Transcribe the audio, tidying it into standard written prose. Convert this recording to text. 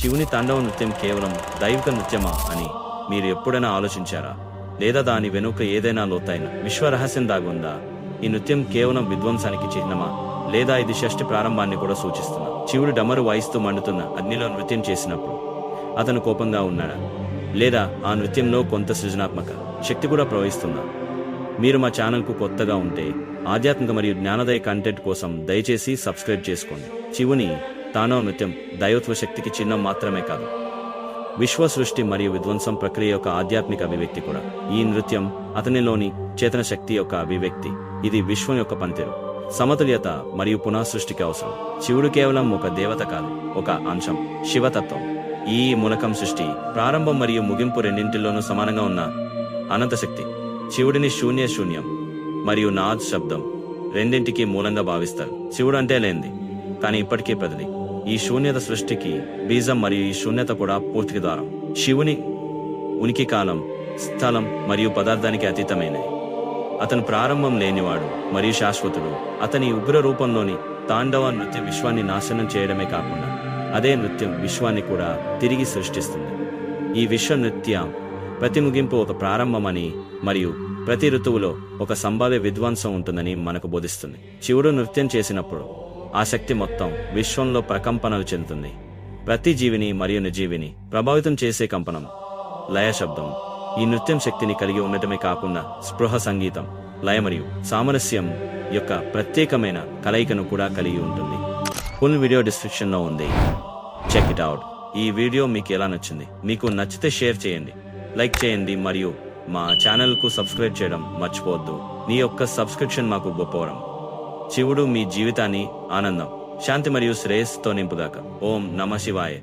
శివుని తాండవ నృత్యం కేవలం దైవిక నృత్యమా అని మీరు ఎప్పుడైనా ఆలోచించారా? లేదా దాని వెనుక ఏదైనా లోతైన విశ్వరహస్యం దాగుందా? ఈ నృత్యం కేవలం విధ్వంసానికి చిహ్నమా, లేదా ఇది షష్ఠి ప్రారంభాన్ని కూడా సూచిస్తుందా? శివుడు డమరు వాయిస్తూ మండుతున్న అగ్నిలో నృత్యం చేసినప్పుడు అతను కోపంగా ఉన్నాడా, లేదా ఆ నృత్యంలో కొంత సృజనాత్మక శక్తి కూడా ప్రవహిస్తుందా? మీరు మా ఛానల్కు కొత్తగా ఉంటే ఆధ్యాత్మిక మరియు జ్ఞానోదయ కంటెంట్ కోసం దయచేసి సబ్స్క్రైబ్ చేసుకోండి. శివుని తాండవ నృత్యం దైవత్వ శక్తికి చిహ్నం మాత్రమే కాదు, విశ్వ సృష్టి మరియు విధ్వంసం ప్రక్రియ యొక్క ఆధ్యాత్మిక అభివ్యక్తి కూడా. ఈ నృత్యం అతనిలోని చేతన శక్తి యొక్క అభివ్యక్తి. ఇది విశ్వం యొక్క పనితీరు, సమతుల్యత మరియు పునఃసృష్టికి అవసరం. శివుడు కేవలం ఒక దేవత కాదు, ఒక అంశం, శివతత్వం. ఈ మూలకం సృష్టి ప్రారంభం మరియు ముగింపు రెండింటిలోనూ సమానంగా ఉన్న అనంత శక్తి. శివుడిని శూన్యం మరియు నాద్ శబ్దం రెండింటికి మూలంగా భావిస్తారు. శివుడు అంటే లేనిది, కానీ ఇప్పటికీ ప్రతిది. ఈ శూన్యత సృష్టికి బీజం మరియు ఈ శూన్యత కూడా పూర్తికి ద్వారం. శివుని ఉనికి కాలం, స్థలం మరియు పదార్థానికి అతీతమైనది. అతను ప్రారంభం లేనివాడు మరియు శాశ్వతుడు. అతని ఉగ్ర రూపంలోని తాండవ నృత్యం విశ్వాన్ని నాశనం చేయడమే కాకుండా అదే నృత్యం విశ్వాన్ని కూడా తిరిగి సృష్టిస్తుంది. ఈ విశ్వ నృత్యం ప్రతి ముగింపు ఒక ప్రారంభమని మరియు ప్రతి ఋతువులో ఒక సంభావ్య విధ్వంసం ఉంటుందని మనకు బోధిస్తుంది. శివుడు నృత్యం చేసినప్పుడు ఆ శక్తి మొత్తం విశ్వంలో ప్రకంపనలు చెందుతుంది. ప్రతి జీవిని మరియు నిర్జీవిని ప్రభావితం చేసే కంపనం, లయ శబ్దం. ఈ నృత్యం శక్తిని కలిగి ఉండటమే కాకుండా స్పృహ, సంగీతం, లయ మరియు సామరస్యం యొక్క ప్రత్యేకమైన కలయికను కూడా కలిగి ఉంటుంది. ఫుల్ వీడియో డిస్క్రిప్షన్లో ఉంది, చెక్ ఇట్ అవుట్. ఈ వీడియో మీకు ఎలా నచ్చింది? మీకు నచ్చితే షేర్ చేయండి, లైక్ చేయండి మరియు మా ఛానల్కు సబ్స్క్రైబ్ చేయడం మర్చిపోవద్దు. మీ యొక్క సబ్స్క్రిప్షన్ మాకు గొప్పవరం. శివుడు మీ జీవితాన్ని ఆనందం, శాంతి మరియు శ్రేయస్సుతో నింపుగాక. ఓం నమ శివాయ.